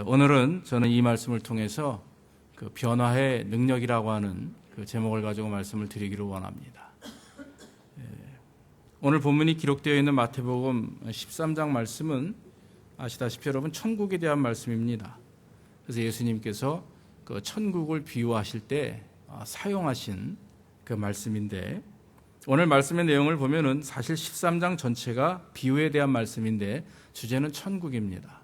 오늘은 저는 이 말씀을 통해서 그 변화의 능력이라고 하는 그 제목을 가지고 말씀을 드리기를 원합니다. 오늘 본문이 기록되어 있는 마태복음 13장 말씀은 아시다시피 여러분 천국에 대한 말씀입니다. 그래서 예수님께서 그 천국을 비유하실 때 사용하신 그 말씀인데, 오늘 말씀의 내용을 보면은 사실 13장 전체가 비유에 대한 말씀인데 주제는 천국입니다.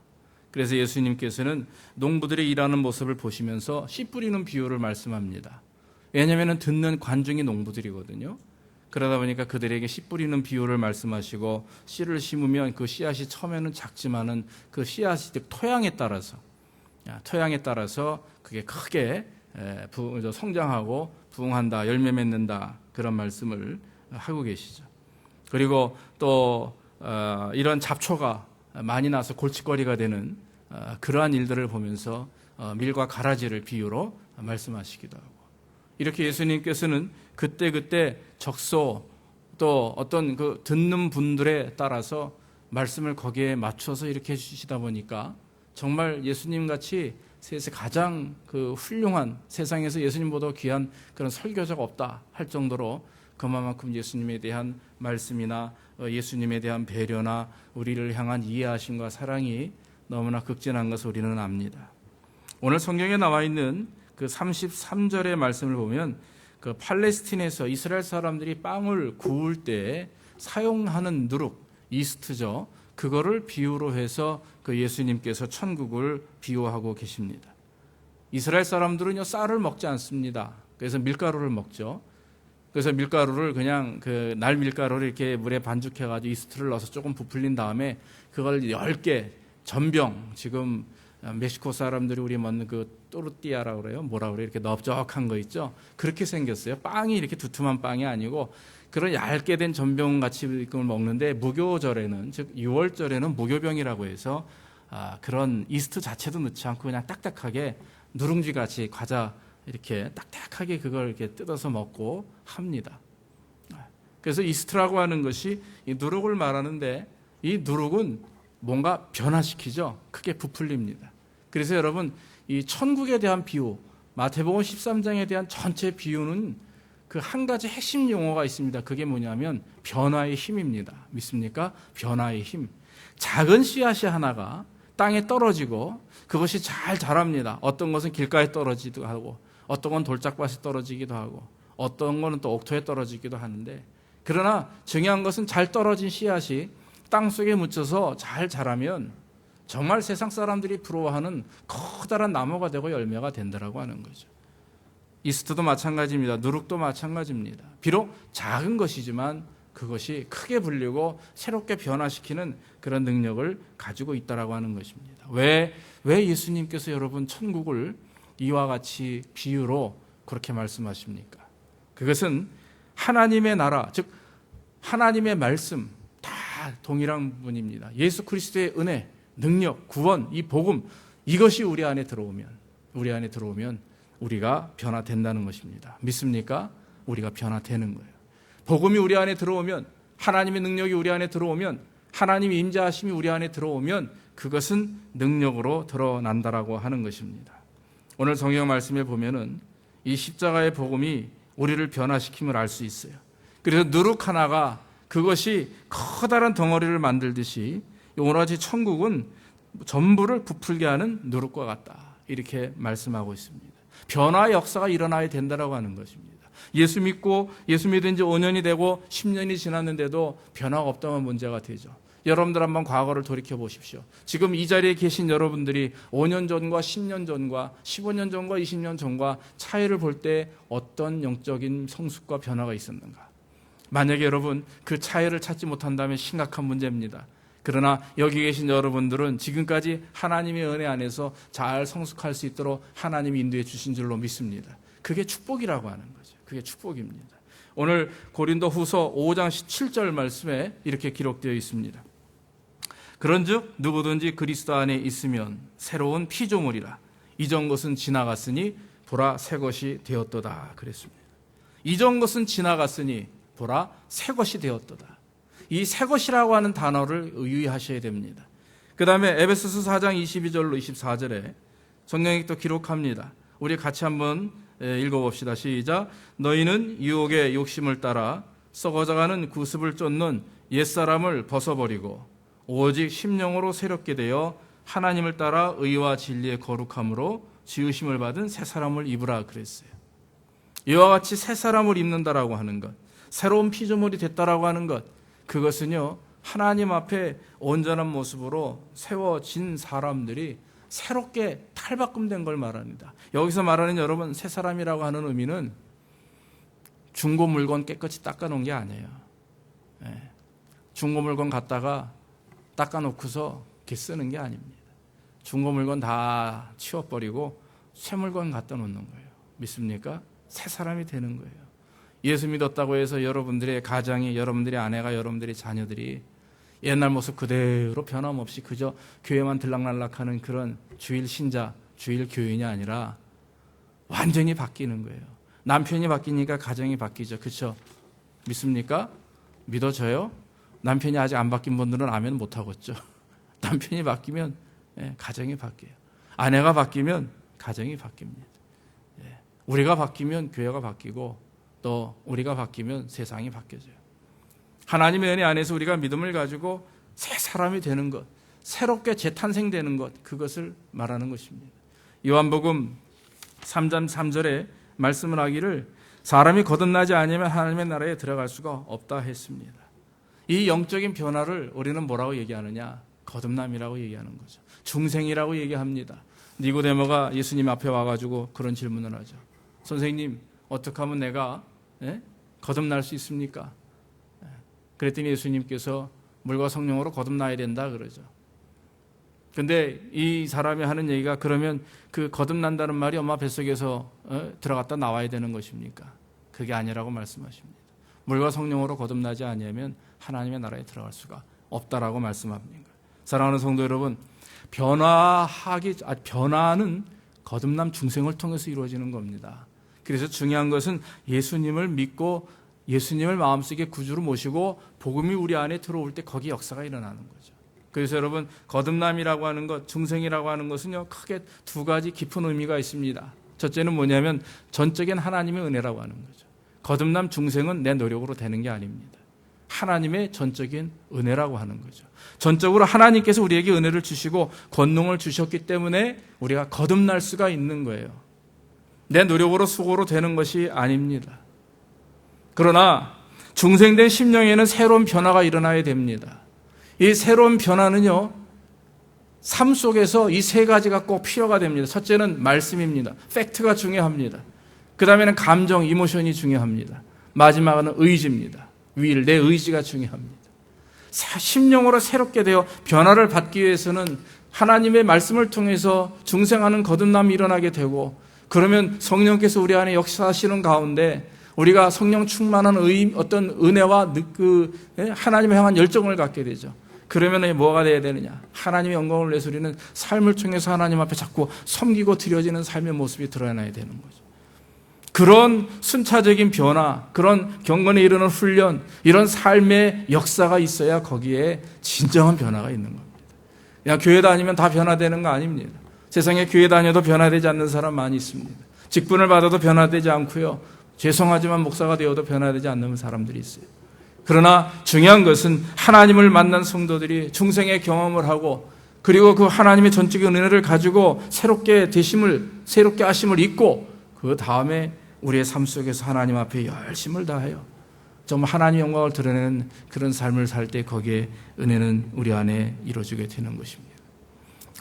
그래서 예수님께서는 농부들이 일하는 모습을 보시면서 씨 뿌리는 비유를 말씀합니다. 왜냐하면 듣는 관중이 농부들이거든요. 그러다 보니까 그들에게 씨 뿌리는 비유를 말씀하시고, 씨를 심으면 그 씨앗이 처음에는 작지만은 그 씨앗이 토양에 따라서 그게 크게 성장하고 부흥한다, 열매 맺는다, 그런 말씀을 하고 계시죠. 그리고 또 이런 잡초가 많이 나서 골칫거리가 되는 그러한 일들을 보면서 밀과 가라지를 비유로 말씀하시기도 하고, 이렇게 예수님께서는 그때 적소 또 어떤 그 듣는 분들에 따라서 말씀을 거기에 맞춰서 이렇게 해주시다 보니까 정말 예수님같이 세상에서 가장 그 훌륭한, 세상에서 예수님보다 귀한 그런 설교자가 없다 할 정도로 그만큼 예수님에 대한 말씀이나 예수님에 대한 배려나 우리를 향한 이해하심과 사랑이 너무나 극진한 것을 우리는 압니다. 오늘 성경에 나와 있는 그 33절의 말씀을 보면 그 팔레스틴에서 이스라엘 사람들이 빵을 구울 때 사용하는 누룩, 이스트죠. 그거를 비유로 해서 그 예수님께서 천국을 비유하고 계십니다. 이스라엘 사람들은요, 쌀을 먹지 않습니다. 그래서 밀가루를 먹죠. 그래서 밀가루를 그냥 그 날 밀가루를 이렇게 물에 반죽해가지고 이스트를 넣어서 조금 부풀린 다음에 그걸 10개 전병, 지금 멕시코 사람들이 우리 먹는 그 또르띠아라고 그래요. 뭐라 그래요? 이렇게 넓적한 거 있죠. 그렇게 생겼어요. 빵이 이렇게 두툼한 빵이 아니고 그런 얇게 된 전병 같이 그걸 먹는데, 무교절에는, 즉 6월절에는 무교병이라고 해서 그런 이스트 자체도 넣지 않고 그냥 딱딱하게 누룽지 같이 과자 이렇게 딱딱하게 그걸 이렇게 뜯어서 먹고 합니다. 그래서 이스트라고 하는 것이 이 누룩을 말하는데, 이 누룩은 뭔가 변화시키죠. 크게 부풀립니다. 그래서 여러분, 이 천국에 대한 비유, 마태복음 13장에 대한 전체 비유는 그 한 가지 핵심 용어가 있습니다. 그게 뭐냐면 변화의 힘입니다. 믿습니까? 변화의 힘. 작은 씨앗이 하나가 땅에 떨어지고 그것이 잘 자랍니다. 어떤 것은 길가에 떨어지기도 하고, 어떤 건 돌짝밭에 떨어지기도 하고, 어떤 거는 또 옥토에 떨어지기도 하는데, 그러나 중요한 것은 잘 떨어진 씨앗이 땅속에 묻혀서 잘 자라면 정말 세상 사람들이 부러워하는 커다란 나무가 되고 열매가 된다라고 하는 거죠. 이스트도 마찬가지입니다. 누룩도 마찬가지입니다. 비록 작은 것이지만 그것이 크게 불리고 새롭게 변화시키는 그런 능력을 가지고 있다라고 하는 것입니다. 왜 예수님께서 여러분 천국을 이와 같이 비유로 그렇게 말씀하십니까? 그것은 하나님의 나라, 즉 하나님의 말씀, 다 동일한 분입니다. 예수 그리스도의 은혜, 능력, 구원, 이 복음, 이것이 우리 안에 들어오면 우리가 변화된다는 것입니다. 믿습니까? 우리가 변화되는 거예요. 복음이 우리 안에 들어오면, 하나님의 능력이 우리 안에 들어오면, 하나님의 임재하심이 우리 안에 들어오면 그것은 능력으로 드러난다라고 하는 것입니다. 오늘 성경 말씀에 보면은 이 십자가의 복음이 우리를 변화시킴을 알 수 있어요. 그래서 누룩 하나가 그것이 커다란 덩어리를 만들듯이 오로지 천국은 전부를 부풀게 하는 누룩과 같다, 이렇게 말씀하고 있습니다. 변화의 역사가 일어나야 된다라고 하는 것입니다. 예수 믿은 지 5년이 되고 10년이 지났는데도 변화가 없다면 문제가 되죠. 여러분들 한번 과거를 돌이켜 보십시오. 지금 이 자리에 계신 여러분들이 5년 전과 10년 전과 15년 전과 20년 전과 차이를 볼 때 어떤 영적인 성숙과 변화가 있었는가? 만약에 여러분 그 차이를 찾지 못한다면 심각한 문제입니다. 그러나 여기 계신 여러분들은 지금까지 하나님의 은혜 안에서 잘 성숙할 수 있도록 하나님이 인도해 주신 줄로 믿습니다. 그게 축복이라고 하는 거죠. 그게 축복입니다. 오늘 고린도 후서 5장 17절 말씀에 이렇게 기록되어 있습니다. 그런즉 누구든지 그리스도 안에 있으면 새로운 피조물이라. 이전 것은 지나갔으니 보라 새 것이 되었도다 그랬습니다. 이전 것은 지나갔으니 보라 새 것이 되었도다. 이 새 것이라고 하는 단어를 유의하셔야 됩니다. 그 다음에 에베소서 4장 22절로 24절에 성경이 또 기록합니다. 우리 같이 한번 읽어봅시다. 시작. 너희는 유혹의 욕심을 따라 썩어져가는 구습을 쫓는 옛사람을 벗어버리고 오직 심령으로 새롭게 되어 하나님을 따라 의와 진리의 거룩함으로 지으심을 받은 새 사람을 입으라 그랬어요. 이와 같이 새 사람을 입는다라고 하는 것, 새로운 피조물이 됐다라고 하는 것, 그것은요 하나님 앞에 온전한 모습으로 세워진 사람들이 새롭게 탈바꿈된 걸 말합니다. 여기서 말하는 여러분 새 사람이라고 하는 의미는 중고 물건 깨끗이 닦아놓은 게 아니에요. 중고 물건 갖다가 닦아놓고서 이렇게 쓰는 게 아닙니다. 중고 물건 다 치워버리고 새 물건 갖다 놓는 거예요. 믿습니까? 새 사람이 되는 거예요. 예수 믿었다고 해서 여러분들의 가정이, 여러분들의 아내가, 여러분들의 자녀들이 옛날 모습 그대로 변함없이 그저 교회만 들락날락하는 그런 주일 신자, 주일 교인이 아니라 완전히 바뀌는 거예요. 남편이 바뀌니까 가정이 바뀌죠. 그렇죠? 믿습니까? 믿어져요? 남편이 아직 안 바뀐 분들은 아멘 못하겠죠. 남편이 바뀌면 가정이 바뀌어요. 아내가 바뀌면 가정이 바뀝니다. 우리가 바뀌면 교회가 바뀌고 또 우리가 바뀌면 세상이 바뀌어져요. 하나님의 은혜 안에서 우리가 믿음을 가지고 새 사람이 되는 것, 새롭게 재탄생되는 것, 그것을 말하는 것입니다. 요한복음 3장 3절에 말씀을 하기를 사람이 거듭나지 않으면 하나님의 나라에 들어갈 수가 없다 했습니다. 이 영적인 변화를 우리는 뭐라고 얘기하느냐? 거듭남이라고 얘기하는 거죠. 중생이라고 얘기합니다. 니고데모가 예수님 앞에 와가지고 그런 질문을 하죠. 선생님, 어떻게 하면 내가 거듭날 수 있습니까? 그랬더니 예수님께서 물과 성령으로 거듭나야 된다 그러죠. 근데 이 사람이 하는 얘기가 그러면 그 거듭난다는 말이 엄마 뱃속에서 들어갔다 나와야 되는 것입니까? 그게 아니라고 말씀하십니다. 물과 성령으로 거듭나지 아니하면 하나님의 나라에 들어갈 수가 없다라고 말씀합니다. 사랑하는 성도 여러분, 변화는 거듭남 중생을 통해서 이루어지는 겁니다. 그래서 중요한 것은 예수님을 믿고 예수님을 마음속에 구주로 모시고 복음이 우리 안에 들어올 때 거기 역사가 일어나는 거죠. 그래서 여러분 거듭남이라고 하는 것, 중생이라고 하는 것은요 크게 두 가지 깊은 의미가 있습니다. 첫째는 뭐냐면 전적인 하나님의 은혜라고 하는 거죠. 거듭남 중생은 내 노력으로 되는 게 아닙니다. 하나님의 전적인 은혜라고 하는 거죠. 전적으로 하나님께서 우리에게 은혜를 주시고 권능을 주셨기 때문에 우리가 거듭날 수가 있는 거예요. 내 노력으로 수고로 되는 것이 아닙니다. 그러나 중생된 심령에는 새로운 변화가 일어나야 됩니다. 이 새로운 변화는요, 삶 속에서 이 세 가지가 꼭 필요가 됩니다. 첫째는 말씀입니다. 팩트가 중요합니다. 그 다음에는 감정, 이모션이 중요합니다. 마지막은 의지입니다. 내 의지가 중요합니다. 심령으로 새롭게 되어 변화를 받기 위해서는 하나님의 말씀을 통해서 중생하는 거듭남이 일어나게 되고, 그러면 성령께서 우리 안에 역사하시는 가운데 우리가 성령 충만한 어떤 은혜와 하나님을 향한 열정을 갖게 되죠. 그러면 뭐가 돼야 되느냐? 하나님의 영광을 위해서 우리는 삶을 통해서 하나님 앞에 자꾸 섬기고 드려지는 삶의 모습이 드러나야 되는 거죠. 그런 순차적인 변화, 그런 경건에 이르는 훈련, 이런 삶의 역사가 있어야 거기에 진정한 변화가 있는 겁니다. 그냥 교회 다니면 다 변화되는 거 아닙니다. 세상에 교회 다녀도 변화되지 않는 사람 많이 있습니다. 직분을 받아도 변화되지 않고요. 죄송하지만 목사가 되어도 변화되지 않는 사람들이 있어요. 그러나 중요한 것은 하나님을 만난 성도들이 중생의 경험을 하고, 그리고 그 하나님의 전적인 은혜를 가지고 새롭게 하심을 잊고, 그 다음에 우리의 삶 속에서 하나님 앞에 열심을 다해요. 정말 하나님의 영광을 드러내는 그런 삶을 살 때 거기에 은혜는 우리 안에 이루어지게 되는 것입니다.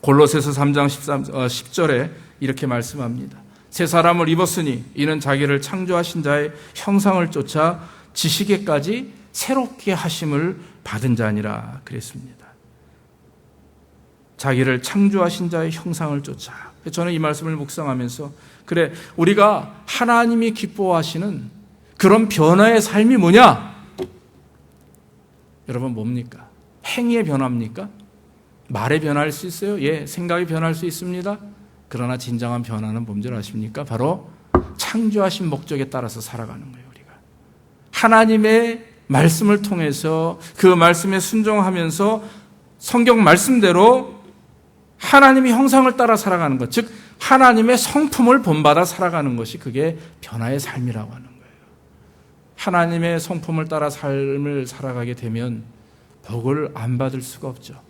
골로새서 3장 10절에 이렇게 말씀합니다. 새 사람을 입었으니 이는 자기를 창조하신 자의 형상을 쫓아 지식에까지 새롭게 하심을 받은 자니라 그랬습니다. 자기를 창조하신 자의 형상을 쫓아. 저는 이 말씀을 묵상하면서 그래, 우리가 하나님이 기뻐하시는 그런 변화의 삶이 뭐냐? 여러분 뭡니까? 행위의 변화입니까? 말의 변화할 수 있어요? 예, 생각이 변할 수 있습니다. 그러나 진정한 변화는 뭔지 아십니까? 바로 창조하신 목적에 따라서 살아가는 거예요. 우리가 하나님의 말씀을 통해서 그 말씀에 순종하면서 성경 말씀대로 하나님의 형상을 따라 살아가는 것, 즉 하나님의 성품을 본받아 살아가는 것이 그게 변화의 삶이라고 하는 거예요. 하나님의 성품을 따라 삶을 살아가게 되면 복을 안 받을 수가 없죠.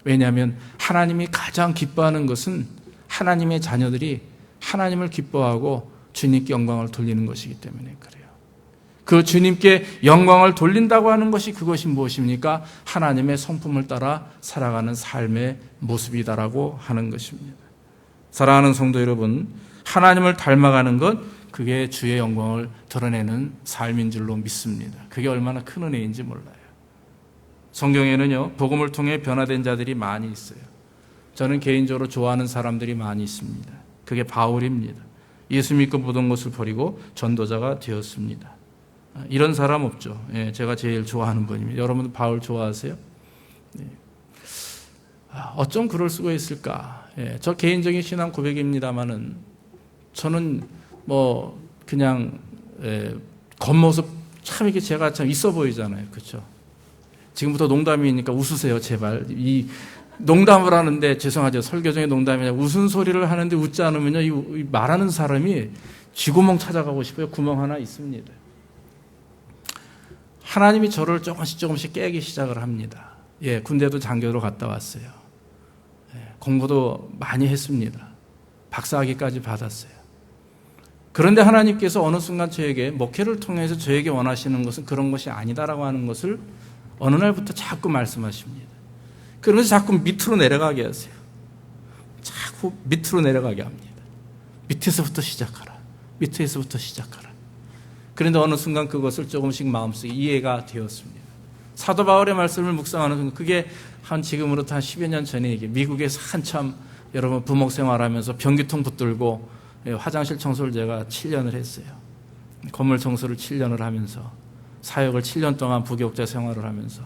왜냐하면 하나님이 가장 기뻐하는 것은 하나님의 자녀들이 하나님을 기뻐하고 주님께 영광을 돌리는 것이기 때문에 그래요. 그 주님께 영광을 돌린다고 하는 것이 그것이 무엇입니까? 하나님의 성품을 따라 살아가는 삶의 모습이다라고 하는 것입니다. 사랑하는 성도 여러분, 하나님을 닮아가는 것, 그게 주의 영광을 드러내는 삶인 줄로 믿습니다. 그게 얼마나 큰 은혜인지 몰라요. 성경에는요, 복음을 통해 변화된 자들이 많이 있어요. 저는 개인적으로 좋아하는 사람들이 많이 있습니다. 그게 바울입니다. 예수 믿고 모든 것을 버리고 전도자가 되었습니다. 이런 사람 없죠. 예, 제가 제일 좋아하는 분입니다. 여러분도 바울 좋아하세요? 네. 어쩜 그럴 수가 있을까? 예, 저 개인적인 신앙 고백입니다만은 저는 그냥 겉모습 참 이게 제가 참 있어 보이잖아요, 그렇죠? 지금부터 농담이니까 웃으세요, 제발. 이 농담을 하는데 죄송하죠, 설교 중에 농담이냐, 웃은 소리를 하는데 웃지 않으면요, 이 말하는 사람이 쥐구멍 찾아가고 싶어요. 구멍 하나 있습니다. 하나님이 저를 조금씩 깨기 시작을 합니다. 예, 군대도 장교로 갔다 왔어요. 예, 공부도 많이 했습니다. 박사학위까지 받았어요. 그런데 하나님께서 어느 순간 저에게 목회를 통해서 저에게 원하시는 것은 그런 것이 아니다라고 하는 것을 어느 날부터 자꾸 말씀하십니다. 그러면서 자꾸 밑으로 내려가게 하세요. 자꾸 밑으로 내려가게 합니다. 밑에서부터 시작하라. 밑에서부터 시작하라. 그런데 어느 순간 그것을 조금씩 마음속에 이해가 되었습니다. 사도 바울의 말씀을 묵상하는 순간, 그게 지금으로부터 한 10여 년 전에 이게 미국에서 한참 여러분 부목 생활하면서 변기통 붙들고 화장실 청소를 제가 7년을 했어요. 건물 청소를 7년을 하면서 사역을 7년 동안 부교육자 생활을 하면서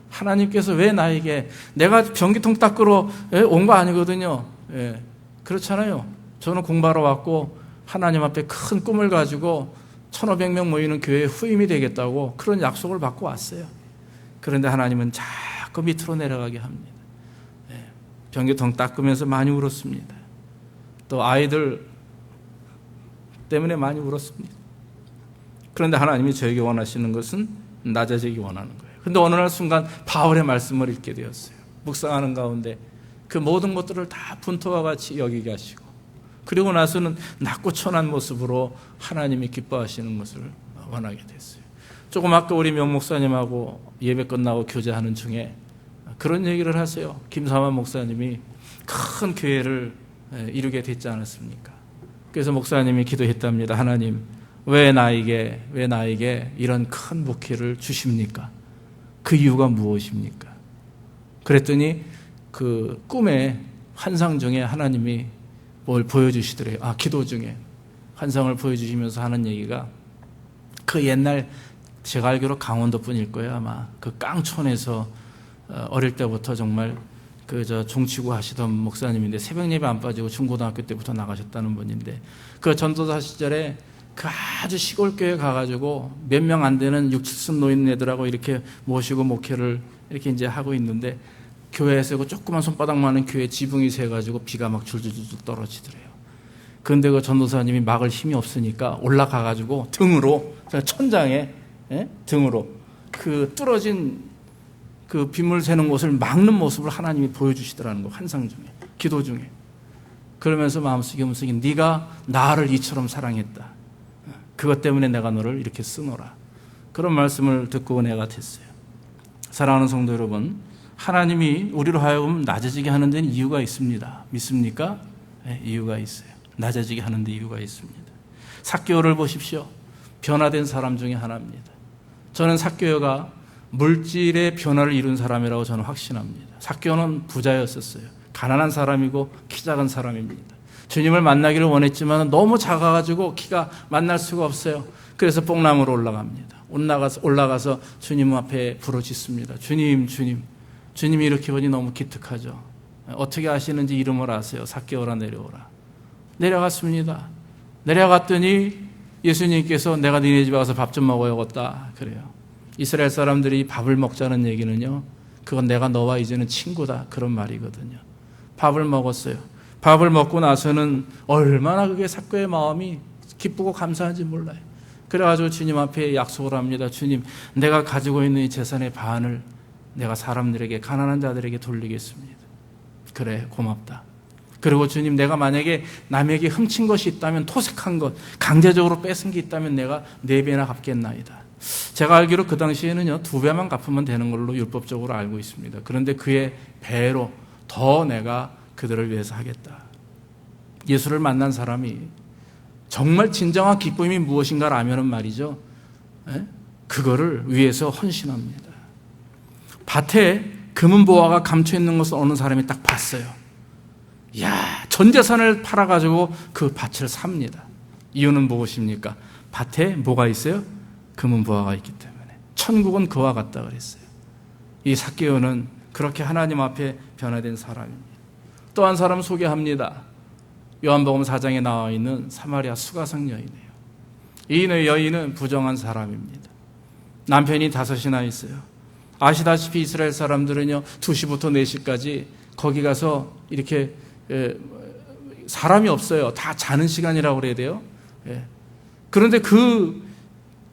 하나님께서 왜 나에게, 내가 변기통 닦으러 온 거 아니거든요. 예, 그렇잖아요. 저는 공부하러 왔고 하나님 앞에 큰 꿈을 가지고 1,500명 모이는 교회에 후임이 되겠다고 그런 약속을 받고 왔어요. 그런데 하나님은 자꾸 밑으로 내려가게 합니다. 예, 변기통 닦으면서 많이 울었습니다. 또 아이들 때문에 많이 울었습니다. 그런데 하나님이 저에게 원하시는 것은 낮아지기 원하는 거예요. 그런데 어느 날 순간 바울의 말씀을 읽게 되었어요. 묵상하는 가운데 그 모든 것들을 다 분토와 같이 여기게 하시고, 그리고 나서는 낮고 천한 모습으로 하나님이 기뻐하시는 것을 원하게 됐어요. 조금 아까 우리 명 목사님하고 예배 끝나고 교제하는 중에 그런 얘기를 하세요. 김사만 목사님이 큰 교회를 이루게 됐지 않았습니까? 그래서 목사님이 기도했답니다. 하나님, 왜 나에게 이런 큰 목회를 주십니까? 그 이유가 무엇입니까? 그랬더니 그 꿈의 환상 중에 하나님이 뭘 보여주시더래요. 기도 중에 환상을 보여주시면서 하는 얘기가, 그 옛날 제가 알기로 강원도뿐일 거예요. 아마 그 깡촌에서 어릴 때부터 정말 종치고 하시던 목사님인데 새벽 예배 안 빠지고 중고등학교 때부터 나가셨다는 분인데, 그 전도사 시절에 그 아주 시골 교회 가가지고 몇 명 안 되는 60, 70 노인네들하고 이렇게 모시고 목회를 이렇게 이제 하고 있는데, 교회에서 그 조그만 손바닥만한 교회 지붕이 새가지고 비가 막 줄줄줄 떨어지더래요. 그런데 그 전도사님이 막을 힘이 없으니까 올라가가지고 등으로, 천장에 등으로 그 뚫어진 그 빗물 새는 곳을 막는 모습을 하나님이 보여주시더라는 거, 환상 중에, 기도 중에. 그러면서 마음속에 네가 나를 이처럼 사랑했다. 그것 때문에 내가 너를 이렇게 쓰노라. 그런 말씀을 듣고 은혜가 됐어요. 사랑하는 성도 여러분, 하나님이 우리로 하여금 낮아지게 하는 데는 이유가 있습니다. 믿습니까? 네, 이유가 있어요. 낮아지게 하는 데 이유가 있습니다. 삭개오를 보십시오. 변화된 사람 중에 하나입니다. 저는 삭개오가 물질의 변화를 이룬 사람이라고 저는 확신합니다. 삭개오는 부자였었어요. 가난한 사람이고 키 작은 사람입니다. 주님을 만나기를 원했지만 너무 작아가지고 키가 만날 수가 없어요. 그래서 뽕나무로 올라갑니다. 올라가서 주님 앞에 부르짖습니다. 주님이 이렇게 보니 너무 기특하죠. 어떻게 아시는지 이름을 아세요? 삭개오라 내려오라. 내려갔습니다. 내려갔더니 예수님께서 내가 니네 집에 가서 밥 좀 먹어야겠다 그래요. 이스라엘 사람들이 밥을 먹자는 얘기는요, 그건 내가 너와 이제는 친구다. 그런 말이거든요. 밥을 먹었어요. 밥을 먹고 나서는 얼마나 그게 사교의 마음이 기쁘고 감사한지 몰라요. 그래가지고 주님 앞에 약속을 합니다. 주님, 내가 가지고 있는 이 재산의 반을 내가 사람들에게, 가난한 자들에게 돌리겠습니다. 그래, 고맙다. 그리고 주님, 내가 만약에 남에게 훔친 것이 있다면, 토색한 것, 강제적으로 뺏은 게 있다면 내가 4배나 갚겠나이다. 제가 알기로 그 당시에는요, 2배만 갚으면 되는 걸로 율법적으로 알고 있습니다. 그런데 그의 배로 더 내가 그들을 위해서 하겠다. 예수를 만난 사람이 정말 진정한 기쁨이 무엇인가라면은 말이죠, 그거를 위해서 헌신합니다. 밭에 금은 보화가 감춰 있는 것을 어느 사람이 딱 봤어요. 이야, 전 재산을 팔아가지고 그 밭을 삽니다. 이유는 무엇입니까? 밭에 뭐가 있어요? 금은 보화가 있기 때문에. 천국은 그와 같다 그랬어요. 이 삭개오는 그렇게 하나님 앞에 변화된 사람입니다. 또 한 사람 소개합니다. 요한복음 4장에 나와 있는 사마리아 수가성 여인이에요. 이 여인은 부정한 사람입니다. 남편이 5이나 있어요. 아시다시피 이스라엘 사람들은요, 2시부터 4시까지 거기 가서 이렇게 사람이 없어요. 다 자는 시간이라고 그래야 돼요. 그런데 그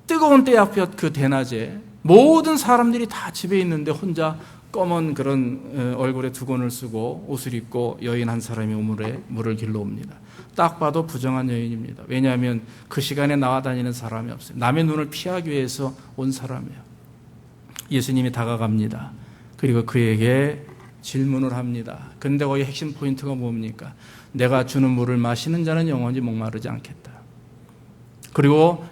뜨거운 때앞에 그 대낮에 모든 사람들이 다 집에 있는데 혼자 검은 그런 얼굴에 두건을 쓰고 옷을 입고 여인 한 사람이 우물에 물을 길러 옵니다. 딱 봐도 부정한 여인입니다. 왜냐하면 그 시간에 나와 다니는 사람이 없어요. 남의 눈을 피하기 위해서 온 사람이에요. 예수님이 다가갑니다. 그리고 그에게 질문을 합니다. 그런데 거기 핵심 포인트가 뭡니까? 내가 주는 물을 마시는 자는 영원히 목마르지 않겠다. 그리고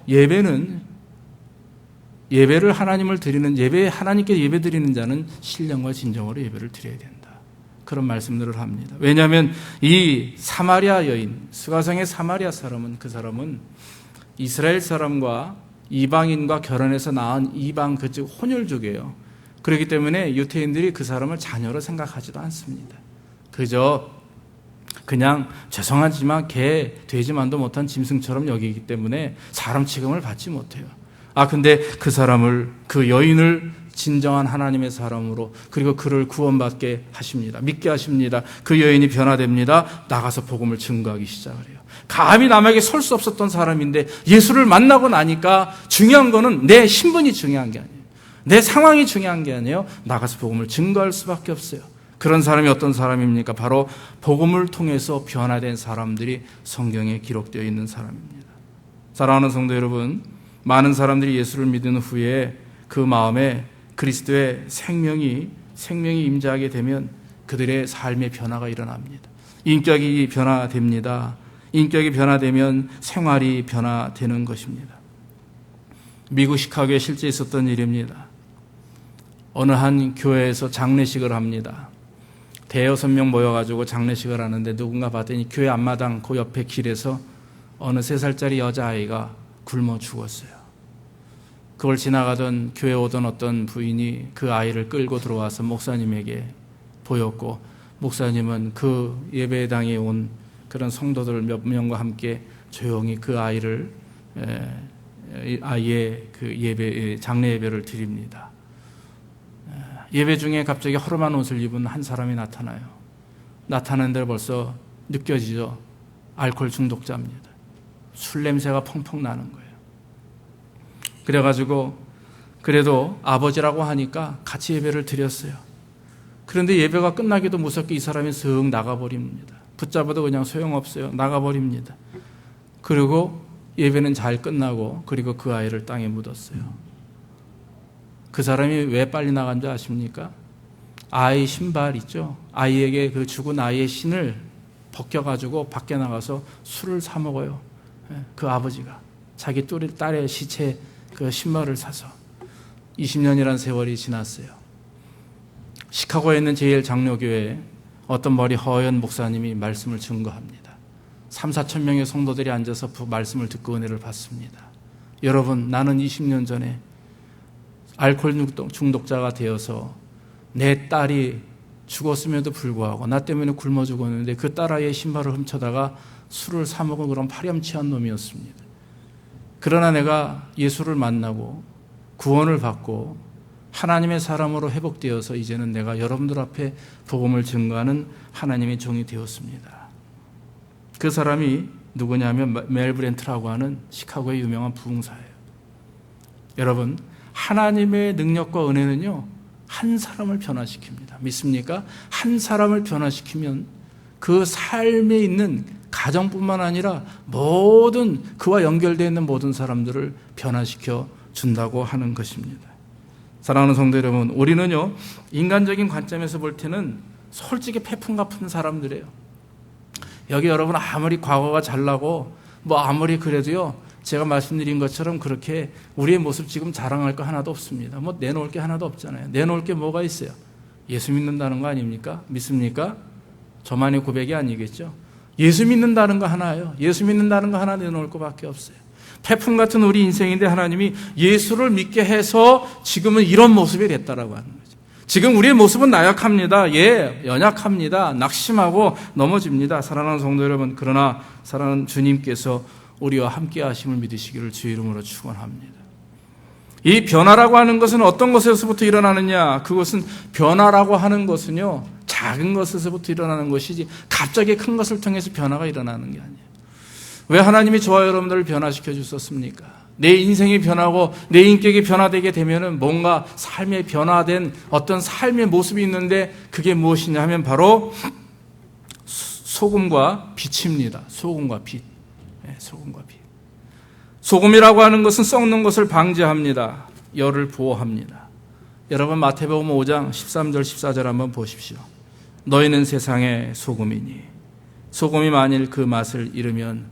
예배를 하나님을 드리는, 하나님께 예배 드리는 자는 신령과 진정으로 예배를 드려야 된다. 그런 말씀들을 합니다. 왜냐하면 이 사마리아 여인, 수가성의 사마리아 사람은, 그 사람은 이스라엘 사람과 이방인과 결혼해서 낳은 이방, 즉 혼혈족이에요. 그렇기 때문에 유태인들이 그 사람을 자녀로 생각하지도 않습니다. 그냥 죄송하지만 개, 돼지만도 못한 짐승처럼 여기기 때문에 사람 취급을 받지 못해요. 근데 그 사람을, 그 여인을 진정한 하나님의 사람으로, 그리고 그를 구원받게 하십니다. 믿게 하십니다. 그 여인이 변화됩니다. 나가서 복음을 증거하기 시작을 해요. 감히 남에게 설 수 없었던 사람인데 예수를 만나고 나니까 중요한 거는 내 신분이 중요한 게 아니에요. 내 상황이 중요한 게 아니에요. 나가서 복음을 증거할 수밖에 없어요. 그런 사람이 어떤 사람입니까? 바로 복음을 통해서 변화된 사람들이 성경에 기록되어 있는 사람입니다. 사랑하는 성도 여러분, 많은 사람들이 예수를 믿은 후에 그 마음에 그리스도의 생명이 임재하게 되면 그들의 삶의 변화가 일어납니다. 인격이 변화됩니다. 인격이 변화되면 생활이 변화되는 것입니다. 미국 시카고에 실제 있었던 일입니다. 어느 한 교회에서 장례식을 합니다. 대여섯 명 모여가지고 장례식을 하는데 누군가 봤더니 교회 앞마당 그 옆에 길에서 어느 3살짜리 여자아이가 굶어 죽었어요. 그걸 지나가던 교회 오던 어떤 부인이 그 아이를 끌고 들어와서 목사님에게 보였고, 목사님은 그 예배당에 온 그런 성도들 몇 명과 함께 조용히 그 아이의 그 장례 예배를 드립니다. 예배 중에 갑자기 허름한 옷을 입은 한 사람이 나타나요. 나타나는데 벌써 느껴지죠. 알코올 중독자입니다. 술 냄새가 펑펑 나는 거예요. 그래가지고 그래도 아버지라고 하니까 같이 예배를 드렸어요. 그런데 예배가 끝나기도 무섭게 이 사람이 슥 나가버립니다. 붙잡아도 그냥 소용없어요. 나가버립니다. 그리고 예배는 잘 끝나고, 그리고 그 아이를 땅에 묻었어요. 그 사람이 왜 빨리 나간 줄 아십니까? 아이 신발 있죠? 아이에게 그 죽은 아이의 신을 벗겨가지고 밖에 나가서 술을 사 먹어요. 그 아버지가 자기 딸의 시체 그 신발을 사서. 20년이라는 세월이 지났어요. 시카고에 있는 제일 장로교회에 어떤 머리 허연 목사님이 말씀을 증거합니다. 3,4천 명의 성도들이 앉아서 그 말씀을 듣고 은혜를 받습니다. 여러분, 나는 20년 전에 알코올 중독자가 되어서 내 딸이 죽었음에도 불구하고 나 때문에 굶어 죽었는데 그 딸아이의 신발을 훔쳐다가 술을 사 먹은 그런 파렴치한 놈이었습니다. 그러나 내가 예수를 만나고 구원을 받고 하나님의 사람으로 회복되어서 이제는 내가 여러분들 앞에 복음을 증거하는 하나님의 종이 되었습니다. 그 사람이 누구냐면 멜 브랜트라고 하는 시카고의 유명한 부흥사예요. 여러분, 하나님의 능력과 은혜는요, 한 사람을 변화시킵니다. 믿습니까? 한 사람을 변화시키면 그 삶에 있는 가정뿐만 아니라 모든 그와 연결되어 있는 모든 사람들을 변화시켜 준다고 하는 것입니다. 사랑하는 성도 여러분, 우리는요, 인간적인 관점에서 볼 때는 솔직히 패풍 같은 사람들이에요. 여기 여러분 아무리 과거가 잘나고 아무리 그래도요, 제가 말씀드린 것처럼 그렇게 우리의 모습 지금 자랑할 거 하나도 없습니다. 내놓을 게 하나도 없잖아요. 내놓을 게 뭐가 있어요? 예수 믿는다는 거 아닙니까? 믿습니까? 저만의 고백이 아니겠죠? 예수 믿는다는 거 하나예요. 예수 믿는다는 거 하나 내놓을 것밖에 없어요. 태풍 같은 우리 인생인데 하나님이 예수를 믿게 해서 지금은 이런 모습이 됐다라고 하는 거죠. 지금 우리의 모습은 나약합니다. 연약합니다. 낙심하고 넘어집니다. 사랑하는 성도 여러분, 그러나 사랑하는 주님께서 우리와 함께 하심을 믿으시기를 주의 이름으로 축원합니다. 이 변화라고 하는 것은 어떤 것에서부터 일어나느냐? 그것은 변화라고 하는 것은요, 작은 것에서부터 일어나는 것이지 갑자기 큰 것을 통해서 변화가 일어나는 게 아니에요. 왜 하나님이 저와 여러분들을 변화시켜 주셨습니까? 내 인생이 변하고 내 인격이 변화되게 되면은 뭔가 삶에 변화된 어떤 삶의 모습이 있는데 그게 무엇이냐 하면 바로 소금과 빛입니다. 소금과 빛. 소금과 빛. 소금이라고 하는 것은 썩는 것을 방지합니다. 열을 보호합니다. 여러분 마태복음 5장 13절 14절 한번 보십시오. 너희는 세상의 소금이니 소금이 만일 그 맛을 잃으면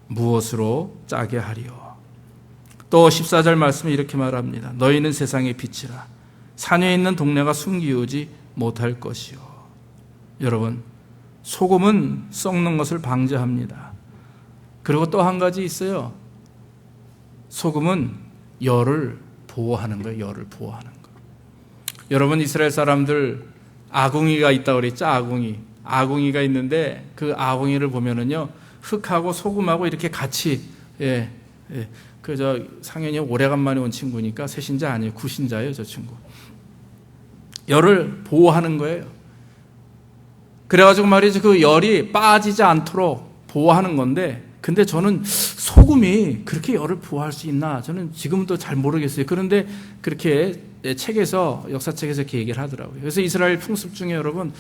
무엇으로 짜게 하리요. 또 14절 말씀에 이렇게 말합니다. 너희는 세상의 빛이라 산에 있는 동네가 숨기우지 못할 것이요. 여러분, 소금은 썩는 것을 방지합니다. 그리고 또 한 가지 있어요. 소금은 열을 보호하는 거예요. 열을 보호하는 거. 여러분, 이스라엘 사람들 아궁이가 있다고 그랬죠. 아궁이가 있는데 그 아궁이를 보면은요, 흙하고 소금하고 이렇게 같이, 상현이 오래간만에 온 친구니까 새신자 아니에요. 구신자예요, 저 친구. 열을 보호하는 거예요. 그래가지고 말이죠. 그 열이 빠지지 않도록 보호하는 건데, 근데 저는 소금이 그렇게 열을 보호할 수 있나? 저는 지금도 잘 모르겠어요. 그런데 그렇게 책에서, 역사책에서 이렇게 얘기를 하더라고요. 그래서 이스라엘 풍습 중에 여러분,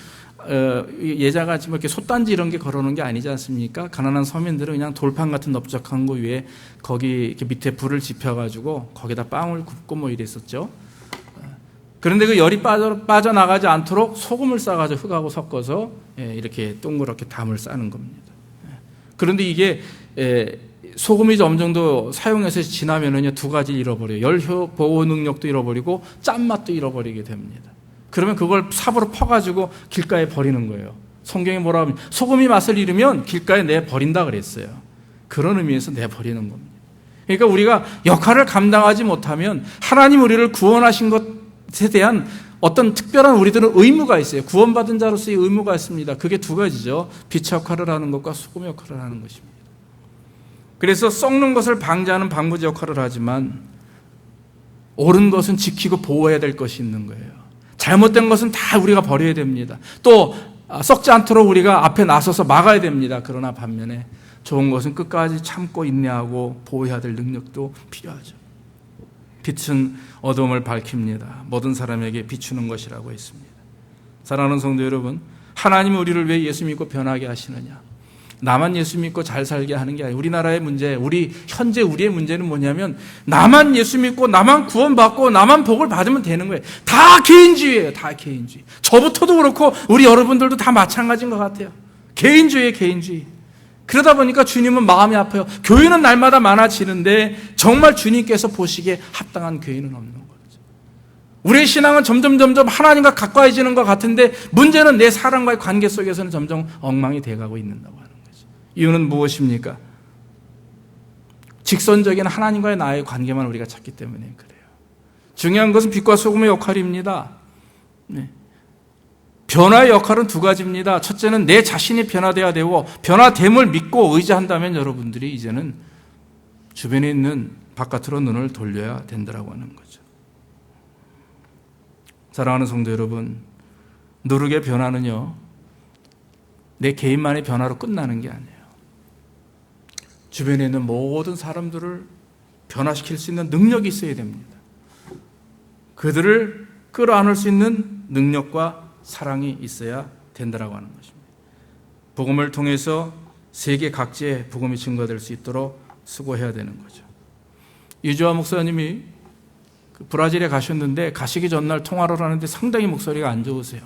예자같이 이렇게 솥단지 이런 게 걸어놓은 게 아니지 않습니까? 가난한 서민들은 그냥 돌판 같은 넓적한 거 위에 거기 이렇게 밑에 불을 지펴가지고 거기다 빵을 굽고 이랬었죠. 그런데 그 열이 빠져나가지 않도록 소금을 싸가지고 흙하고 섞어서 이렇게 동그랗게 담을 싸는 겁니다. 그런데 이게 소금이 어느 정도 사용해서 지나면은요, 두 가지를 잃어버려요. 열 보호 능력도 잃어버리고 짠맛도 잃어버리게 됩니다. 그러면 그걸 삽으로 퍼가지고 길가에 버리는 거예요. 성경이 뭐라 하면 소금이 맛을 잃으면 길가에 내버린다 그랬어요. 그런 의미에서 내버리는 겁니다. 그러니까 우리가 역할을 감당하지 못하면 하나님 우리를 구원하신 것에 대한 어떤 특별한 우리들은 의무가 있어요. 구원받은 자로서의 의무가 있습니다. 그게 두 가지죠. 빛 역할을 하는 것과 소금 역할을 하는 것입니다. 그래서 썩는 것을 방지하는 방부제 역할을 하지만 옳은 것은 지키고 보호해야 될 것이 있는 거예요. 잘못된 것은 다 우리가 버려야 됩니다. 또 썩지 않도록 우리가 앞에 나서서 막아야 됩니다. 그러나 반면에 좋은 것은 끝까지 참고 인내하고 보호해야 될 능력도 필요하죠. 빛은 어둠을 밝힙니다. 모든 사람에게 비추는 것이라고 했습니다. 사랑하는 성도 여러분, 하나님은 우리를 왜 예수 믿고 변하게 하시느냐? 나만 예수 믿고 잘 살게 하는 게 아니에요. 우리나라의 문제, 현재 우리의 문제는 뭐냐면 나만 예수 믿고 나만 구원받고 나만 복을 받으면 되는 거예요. 다 개인주의예요. 다 개인주의. 저부터도 그렇고 우리 여러분들도 다 마찬가지인 것 같아요. 개인주의예요. 개인주의. 그러다 보니까 주님은 마음이 아파요. 교회는 날마다 많아지는데 정말 주님께서 보시기에 합당한 교회는 없는 거죠. 우리의 신앙은 점점 하나님과 가까워지는 것 같은데 문제는 내 사람과의 관계 속에서는 점점 엉망이 돼가고 있는다고 하는 거죠. 이유는 무엇입니까? 직선적인 하나님과의 나의 관계만 우리가 찾기 때문에 그래요. 중요한 것은 빛과 소금의 역할입니다. 네. 변화의 역할은 두 가지입니다. 첫째는 내 자신이 변화되어야 되고 변화됨을 믿고 의지한다면 여러분들이 이제는 주변에 있는 바깥으로 눈을 돌려야 된다고 하는 거죠. 사랑하는 성도 여러분, 누룩의 변화는요, 내 개인만의 변화로 끝나는 게 아니에요. 주변에 있는 모든 사람들을 변화시킬 수 있는 능력이 있어야 됩니다. 그들을 끌어안을 수 있는 능력과 사랑이 있어야 된다라고 하는 것입니다. 복음을 통해서 세계 각지에 복음이 증거될 수 있도록 수고해야 되는 거죠. 이주아 목사님이 브라질에 가셨는데 가시기 전날 통화를 하는데 상당히 목소리가 안 좋으세요.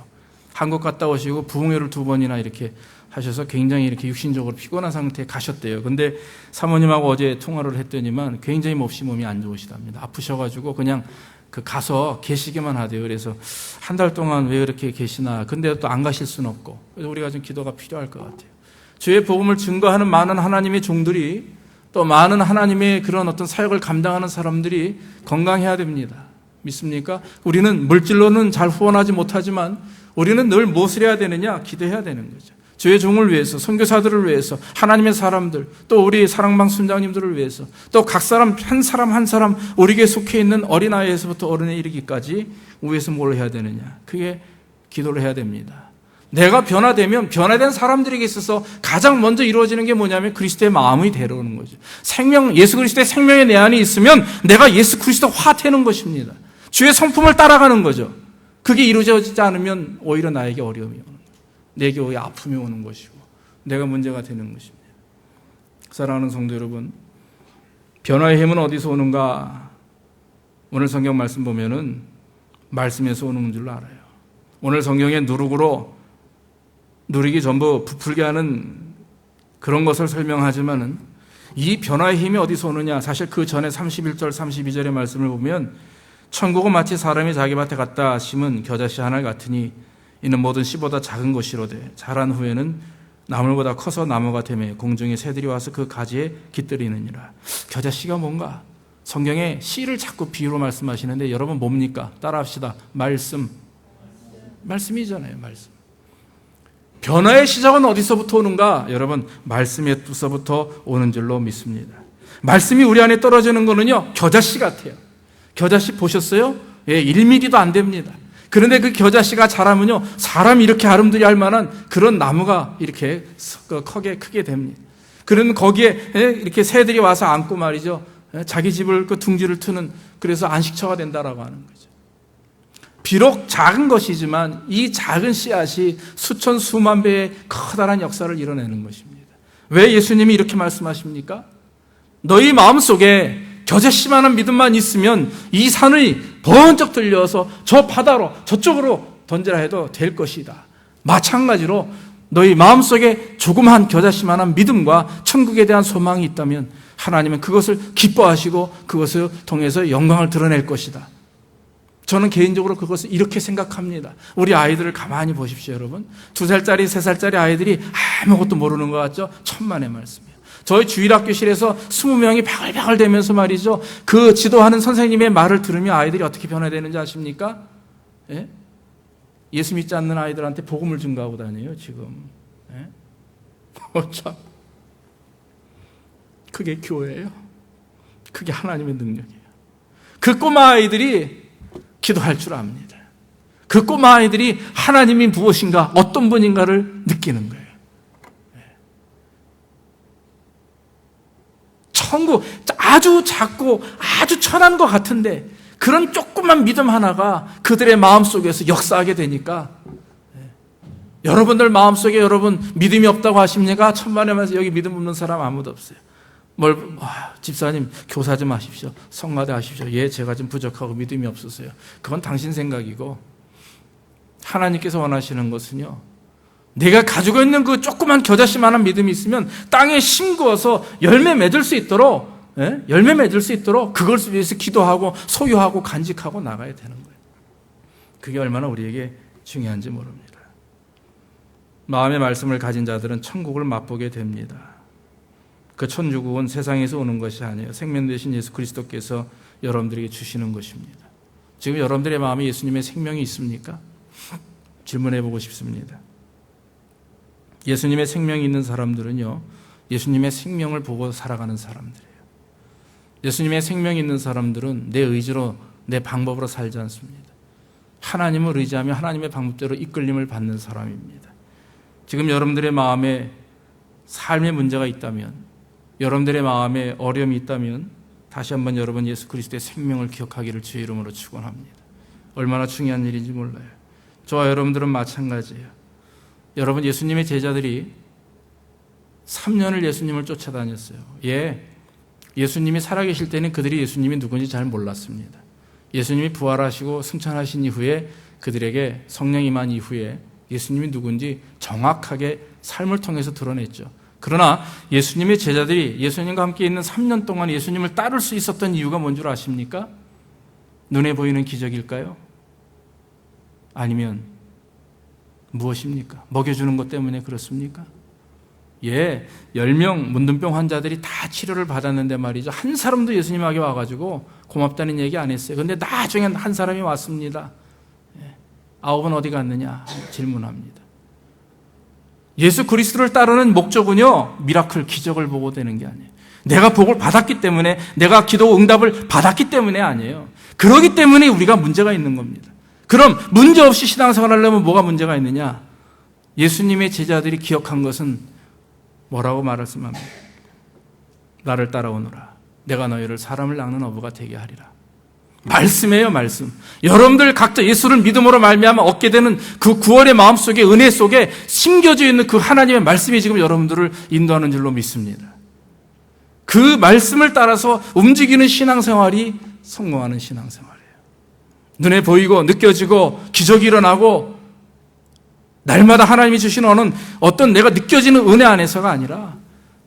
한국 갔다 오시고 부흥회를 2번이나 이렇게 하셔서 굉장히 이렇게 육신적으로 피곤한 상태에 가셨대요. 근데 사모님하고 어제 통화를 했더니만 굉장히 몹시 몸이 안 좋으시답니다. 아프셔가지고 그냥 가서 계시기만 하대요. 그래서 한 달 동안 왜 그렇게 계시나. 근데 또 안 가실 수는 없고. 그래서 우리가 좀 기도가 필요할 것 같아요. 주의 복음을 증거하는 많은 하나님의 종들이, 또 많은 하나님의 그런 어떤 사역을 감당하는 사람들이 건강해야 됩니다. 믿습니까? 우리는 물질로는 잘 후원하지 못하지만 우리는 늘 무엇을 해야 되느냐? 기도해야 되는 거죠. 주의 종을 위해서, 선교사들을 위해서, 하나님의 사람들, 또 우리 사랑방 순장님들을 위해서, 또 각 사람 한 사람 우리에게 속해 있는 어린아이에서부터 어른에 이르기까지 위해서 뭘 해야 되느냐? 그게 기도를 해야 됩니다. 내가 변화되면 변화된 사람들에게 있어서 가장 먼저 이루어지는 게 뭐냐면 그리스도의 마음이 데려오는 거죠. 예수 그리스도의 생명이 내 안에 있으면 내가 예수 그리스도화 되는 것입니다. 주의 성품을 따라가는 거죠. 그게 이루어지지 않으면 오히려 나에게 어려움이 오는 거예요. 내게 오히려 아픔이 오는 것이고 내가 문제가 되는 것입니다. 사랑하는 성도 여러분, 변화의 힘은 어디서 오는가? 오늘 성경 말씀 보면은 말씀에서 오는 줄 알아요. 오늘 성경에 누룩이 전부 부풀게 하는 그런 것을 설명하지만은 이 변화의 힘이 어디서 오느냐? 사실 그 전에 31절, 32절의 말씀을 보면 천국은 마치 사람이 자기 밭에 갖다 심은 겨자씨 하나 같으니 이는 모든 씨보다 작은 것이로되 자란 후에는 나물보다 커서 나무가 되매 공중의 새들이 와서 그 가지에 깃들이느니라. 겨자씨가 뭔가? 성경에 씨를 자꾸 비유로 말씀하시는데 여러분 뭡니까? 따라합시다. 말씀이잖아요. 말씀. 변화의 시작은 어디서부터 오는가? 여러분 말씀의 뜻서부터 오는 줄로 믿습니다. 말씀이 우리 안에 떨어지는 거는요 겨자씨 같아요. 겨자씨 보셨어요? 예, 1mm도 안 됩니다. 그런데 그 겨자씨가 자라면요 사람이 이렇게 아름드리 할 만한 그런 나무가 이렇게 크게 됩니다. 그런 거기에 이렇게 새들이 와서 앉고 말이죠. 자기 집을 그 둥지를 트는, 그래서 안식처가 된다라고 하는 거죠. 비록 작은 것이지만 이 작은 씨앗이 수천 수만 배의 커다란 역사를 이뤄내는 것입니다. 왜 예수님이 이렇게 말씀하십니까? 너희 마음속에 겨자씨만한 믿음만 있으면 이 산이 번쩍 들려서 저 바다로 저쪽으로 던지라 해도 될 것이다. 마찬가지로 너희 마음속에 조그마한 겨자씨만한 믿음과 천국에 대한 소망이 있다면 하나님은 그것을 기뻐하시고 그것을 통해서 영광을 드러낼 것이다. 저는 개인적으로 그것을 이렇게 생각합니다. 우리 아이들을 가만히 보십시오, 여러분. 2살짜리, 3살짜리 아이들이 아무것도 모르는 것 같죠? 천만의 말씀이에요. 저희 주일학교실에서 20명이 바글바글 대면서 말이죠. 그 지도하는 선생님의 말을 들으며 아이들이 어떻게 변화되는지 아십니까? 예? 예수 믿지 않는 아이들한테 복음을 증거하고 다녀요, 지금. 예? 참. 그게 교회예요. 그게 하나님의 능력이에요. 그 꼬마 아이들이 기도할 줄 압니다. 그 꼬마 아이들이 하나님이 무엇인가, 어떤 분인가를 느끼는 거예요. 천국, 아주 작고 아주 천한 것 같은데 그런 조그만 믿음 하나가 그들의 마음속에서 역사하게 되니까, 여러분들 마음속에 여러분 믿음이 없다고 하십니까? 천만에 만에서 여기 믿음 없는 사람 아무도 없어요. 집사님 교사 좀 하십시오. 성가대 하십시오. 예, 제가 좀 부족하고 믿음이 없어서요. 그건 당신 생각이고, 하나님께서 원하시는 것은요, 내가 가지고 있는 그 조그만 겨자씨만한 믿음이 있으면 땅에 심구어서 열매 맺을 수 있도록, 열매 맺을 수 있도록 그걸 위해서 기도하고 소유하고 간직하고 나가야 되는 거예요. 그게 얼마나 우리에게 중요한지 모릅니다. 마음의 말씀을 가진 자들은 천국을 맛보게 됩니다. 그 천주국은 세상에서 오는 것이 아니에요. 생명 되신 예수 그리스도께서 여러분들에게 주시는 것입니다. 지금 여러분들의 마음에 예수님의 생명이 있습니까? 질문해 보고 싶습니다. 예수님의 생명이 있는 사람들은요, 예수님의 생명을 보고 살아가는 사람들이에요. 예수님의 생명이 있는 사람들은 내 의지로, 내 방법으로 살지 않습니다. 하나님을 의지하며 하나님의 방법대로 이끌림을 받는 사람입니다. 지금 여러분들의 마음에 삶의 문제가 있다면, 여러분들의 마음에 어려움이 있다면 다시 한번 여러분 예수 그리스도의 생명을 기억하기를 주의 이름으로 축원합니다. 얼마나 중요한 일인지 몰라요. 저와 여러분들은 마찬가지예요. 여러분, 예수님의 제자들이 3년을 예수님을 쫓아다녔어요. 예수님이 살아계실 때는 그들이 예수님이 누군지 잘 몰랐습니다. 예수님이 부활하시고 승천하신 이후에 그들에게 성령 임한 이후에 예수님이 누군지 정확하게 삶을 통해서 드러냈죠. 그러나 예수님의 제자들이 예수님과 함께 있는 3년 동안 예수님을 따를 수 있었던 이유가 뭔 줄 아십니까? 눈에 보이는 기적일까요? 아니면 무엇입니까? 먹여주는 것 때문에 그렇습니까? 10명 문둥병 환자들이 다 치료를 받았는데 말이죠. 한 사람도 예수님에게 와가지고 고맙다는 얘기 안 했어요. 그런데 나중에 한 사람이 왔습니다. 9은 어디 갔느냐 질문합니다. 예수 그리스도를 따르는 목적은요, 미라클, 기적을 보고 되는 게 아니에요. 내가 복을 받았기 때문에, 내가 기도 응답을 받았기 때문에 아니에요. 그러기 때문에 우리가 문제가 있는 겁니다. 그럼 문제 없이 신앙생활 하려면 뭐가 문제가 있느냐? 예수님의 제자들이 기억한 것은 뭐라고 말씀합니까? 나를 따라오너라. 내가 너희를 사람을 낚는 어부가 되게 하리라. 말씀이에요, 말씀. 여러분들 각자 예수를 믿음으로 말미암아 얻게 되는 그 구원의 마음 속에, 은혜 속에 심겨져 있는 그 하나님의 말씀이 지금 여러분들을 인도하는 줄로 믿습니다. 그 말씀을 따라서 움직이는 신앙생활이 성공하는 신앙생활이에요. 눈에 보이고 느껴지고 기적이 일어나고 날마다 하나님이 주시는 어떤 내가 느껴지는 은혜 안에서가 아니라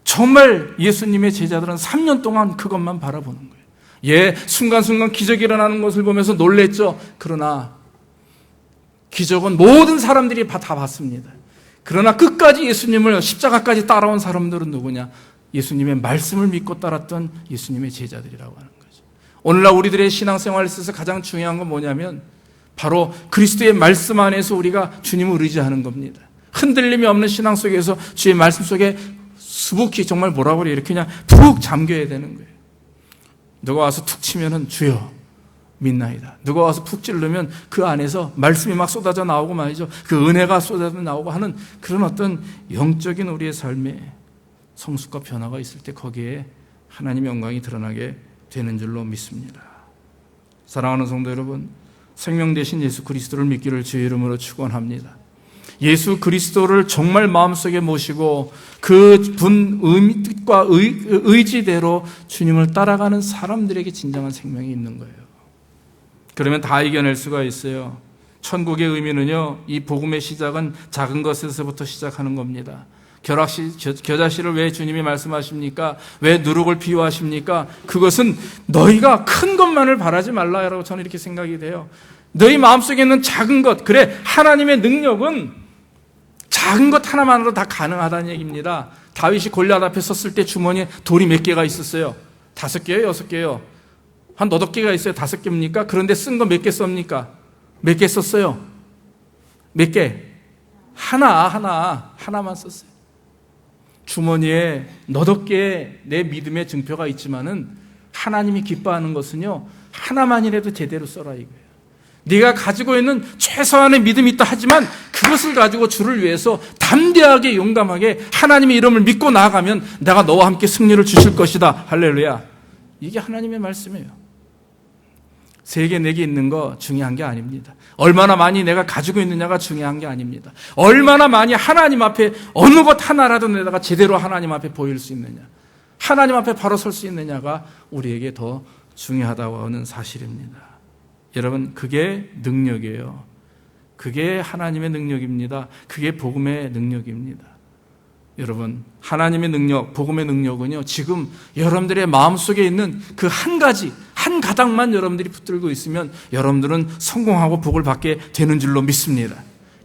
정말 예수님의 제자들은 3년 동안 그것만 바라보는 거예요. 순간순간 기적이 일어나는 것을 보면서 놀랬죠. 그러나 기적은 모든 사람들이 다 봤습니다. 그러나 끝까지 예수님을 십자가까지 따라온 사람들은 누구냐? 예수님의 말씀을 믿고 따랐던 예수님의 제자들이라고 하는 거죠. 오늘날 우리들의 신앙생활에 있어서 가장 중요한 건 뭐냐면 바로 그리스도의 말씀 안에서 우리가 주님을 의지하는 겁니다. 흔들림이 없는 신앙 속에서 주의 말씀 속에 수북히 정말 뭐라고 그래요? 이렇게 그냥 푹 잠겨야 되는 거예요. 누가 와서 툭 치면은 주여 믿나이다. 누가 와서 푹 찌르면 그 안에서 말씀이 막 쏟아져 나오고 말이죠. 그 은혜가 쏟아져 나오고 하는 그런 어떤 영적인 우리의 삶에 성숙과 변화가 있을 때 거기에 하나님의 영광이 드러나게 되는 줄로 믿습니다. 사랑하는 성도 여러분, 생명 되신 예수 그리스도를 믿기를 주의 이름으로 축원합니다. 예수 그리스도를 정말 마음속에 모시고 그 분 뜻과 의지대로 주님을 따라가는 사람들에게 진정한 생명이 있는 거예요. 그러면 다 이겨낼 수가 있어요. 천국의 의미는요, 이 복음의 시작은 작은 것에서부터 시작하는 겁니다. 겨자씨를 왜 주님이 말씀하십니까? 왜 누룩을 비유하십니까? 그것은 너희가 큰 것만을 바라지 말라라고 저는 이렇게 생각이 돼요. 너희 마음속에 있는 작은 것, 그래, 하나님의 능력은 작은 것 하나만으로 다 가능하다는 얘기입니다. 다윗이 골리앗 앞에 섰을 때 주머니에 돌이 몇 개가 있었어요? 5개요? 6개요? 한 8개가 있어요? 5개입니까? 그런데 쓴 거 몇 개 썹니까? 몇 개 썼어요? 몇 개? 하나만 썼어요. 주머니에 8개의 내 믿음의 증표가 있지만은 하나님이 기뻐하는 것은요, 하나만이라도 제대로 써라 이거예요. 네가 가지고 있는 최소한의 믿음이 있다 하지만 그것을 가지고 주를 위해서 담대하게 용감하게 하나님의 이름을 믿고 나아가면 내가 너와 함께 승리를 주실 것이다. 할렐루야. 이게 하나님의 말씀이에요. 3개, 4개 있는 거 중요한 게 아닙니다. 얼마나 많이 내가 가지고 있느냐가 중요한 게 아닙니다. 얼마나 많이 하나님 앞에 어느 것 하나라도 내가 제대로 하나님 앞에 보일 수 있느냐, 하나님 앞에 바로 설 수 있느냐가 우리에게 더 중요하다고 하는 사실입니다. 여러분, 그게 능력이에요. 그게 하나님의 능력입니다. 그게 복음의 능력입니다. 여러분, 하나님의 능력, 복음의 능력은요, 지금 여러분들의 마음속에 있는 그 한 가지, 한 가닥만 여러분들이 붙들고 있으면 여러분들은 성공하고 복을 받게 되는 줄로 믿습니다.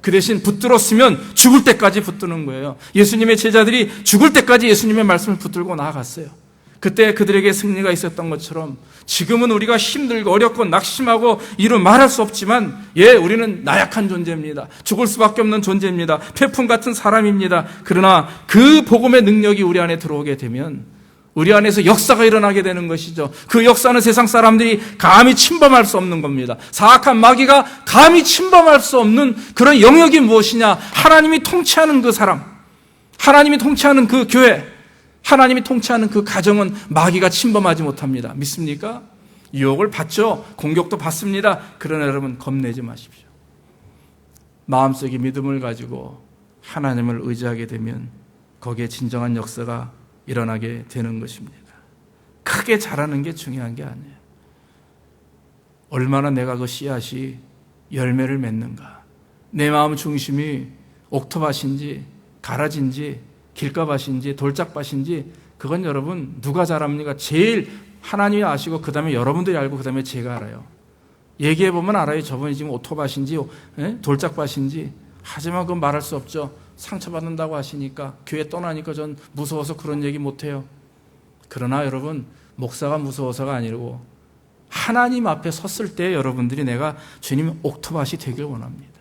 그 대신 붙들었으면 죽을 때까지 붙드는 거예요. 예수님의 제자들이 죽을 때까지 예수님의 말씀을 붙들고 나아갔어요. 그때 그들에게 승리가 있었던 것처럼 지금은 우리가 힘들고 어렵고 낙심하고 이루 말할 수 없지만 우리는 나약한 존재입니다. 죽을 수밖에 없는 존재입니다. 폐품 같은 사람입니다. 그러나 그 복음의 능력이 우리 안에 들어오게 되면 우리 안에서 역사가 일어나게 되는 것이죠. 그 역사는 세상 사람들이 감히 침범할 수 없는 겁니다. 사악한 마귀가 감히 침범할 수 없는 그런 영역이 무엇이냐? 하나님이 통치하는 그 사람, 하나님이 통치하는 그 교회, 하나님이 통치하는 그 가정은 마귀가 침범하지 못합니다. 믿습니까? 유혹을 받죠. 공격도 받습니다. 그러나 여러분 겁내지 마십시오. 마음속에 믿음을 가지고 하나님을 의지하게 되면 거기에 진정한 역사가 일어나게 되는 것입니다. 크게 자라는 게 중요한 게 아니에요. 얼마나 내가 그 씨앗이 열매를 맺는가. 내 마음 중심이 옥토밭인지 가라지인지 길가밭인지 돌짝밭인지 그건 여러분 누가 잘합니까? 제일 하나님이 아시고 그 다음에 여러분들이 알고 그 다음에 제가 알아요. 얘기해보면 알아요. 저분이 지금 오토밭인지 돌짝밭인지. 하지만 그건 말할 수 없죠. 상처받는다고 하시니까 교회 떠나니까 전 무서워서 그런 얘기 못해요. 그러나 여러분 목사가 무서워서가 아니고 하나님 앞에 섰을 때 여러분들이 내가 주님 옥토밭이 되길 원합니다.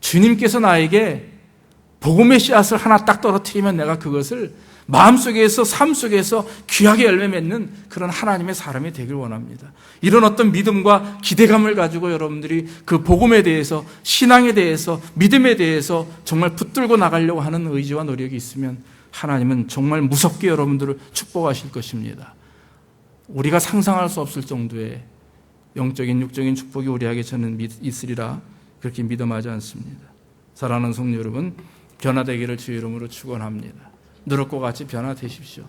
주님께서 나에게 복음의 씨앗을 하나 딱 떨어뜨리면 내가 그것을 마음속에서 삶 속에서 귀하게 열매 맺는 그런 하나님의 사람이 되길 원합니다. 이런 어떤 믿음과 기대감을 가지고 여러분들이 그 복음에 대해서 신앙에 대해서 믿음에 대해서 정말 붙들고 나가려고 하는 의지와 노력이 있으면 하나님은 정말 무섭게 여러분들을 축복하실 것입니다. 우리가 상상할 수 없을 정도의 영적인 육적인 축복이 우리에게 저는 있으리라 그렇게 믿음하지 않습니다. 사랑하는 성도 여러분, 변화되기를 주의 이름으로 축원합니다. 누룩과 같이 변화되십시오.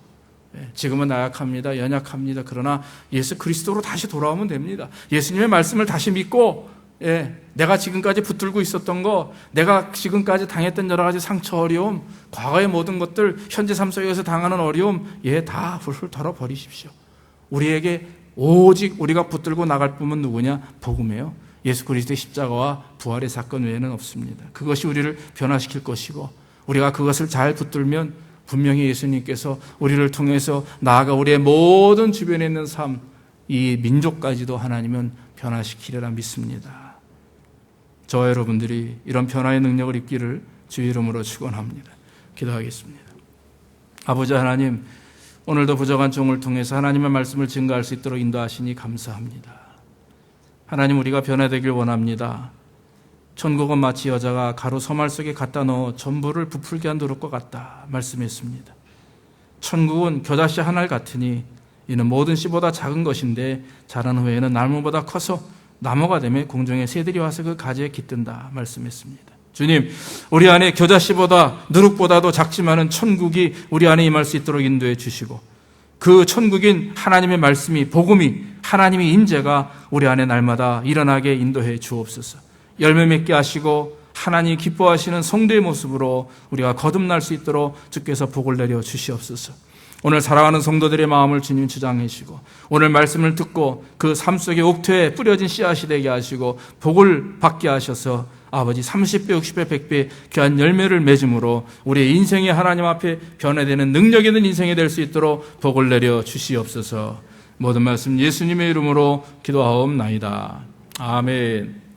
지금은 나약합니다. 연약합니다. 그러나 예수 그리스도로 다시 돌아오면 됩니다. 예수님의 말씀을 다시 믿고 내가 지금까지 붙들고 있었던 거, 내가 지금까지 당했던 여러 가지 상처, 어려움, 과거의 모든 것들, 현재 삶 속에서 당하는 어려움 다 훌훌 털어버리십시오. 우리에게 오직 우리가 붙들고 나갈 뿐은 누구냐? 복음이에요. 예수 그리스도의 십자가와 부활의 사건 외에는 없습니다. 그것이 우리를 변화시킬 것이고 우리가 그것을 잘 붙들면 분명히 예수님께서 우리를 통해서 나아가 우리의 모든 주변에 있는 삶, 이 민족까지도 하나님은 변화시키리라 믿습니다. 저와 여러분들이 이런 변화의 능력을 입기를 주의 이름으로 축원합니다. 기도하겠습니다. 아버지 하나님, 오늘도 부족한 종을 통해서 하나님의 말씀을 증거할 수 있도록 인도하시니 감사합니다. 하나님, 우리가 변화되길 원합니다. 천국은 마치 여자가 가루 서말 속에 갖다 넣어 전부를 부풀게 한 누룩과 같다 말씀했습니다. 천국은 겨자씨 한 알 같으니 이는 모든 씨보다 작은 것인데 자란 후에는 나무보다 커서 나무가 되며 공중의 새들이 와서 그 가지에 깃든다 말씀했습니다. 주님, 우리 안에 겨자씨보다 누룩보다도 작지만은 천국이 우리 안에 임할 수 있도록 인도해 주시고 그 천국인 하나님의 말씀이 복음이 하나님의 임재가 우리 안에 날마다 일어나게 인도해 주옵소서. 열매 맺게 하시고 하나님이 기뻐하시는 성도의 모습으로 우리가 거듭날 수 있도록 주께서 복을 내려 주시옵소서. 오늘 사랑하는 성도들의 마음을 주님 주장해 주시고 오늘 말씀을 듣고 그 삶 속에 옥토에 뿌려진 씨앗이 되게 하시고 복을 받게 하셔서 아버지 30배, 60배, 100배 귀한 열매를 맺음으로 우리의 인생이 하나님 앞에 변화되는 능력 있는 인생이 될 수 있도록 복을 내려 주시옵소서. 모든 말씀 예수님의 이름으로 기도하옵나이다. 아멘.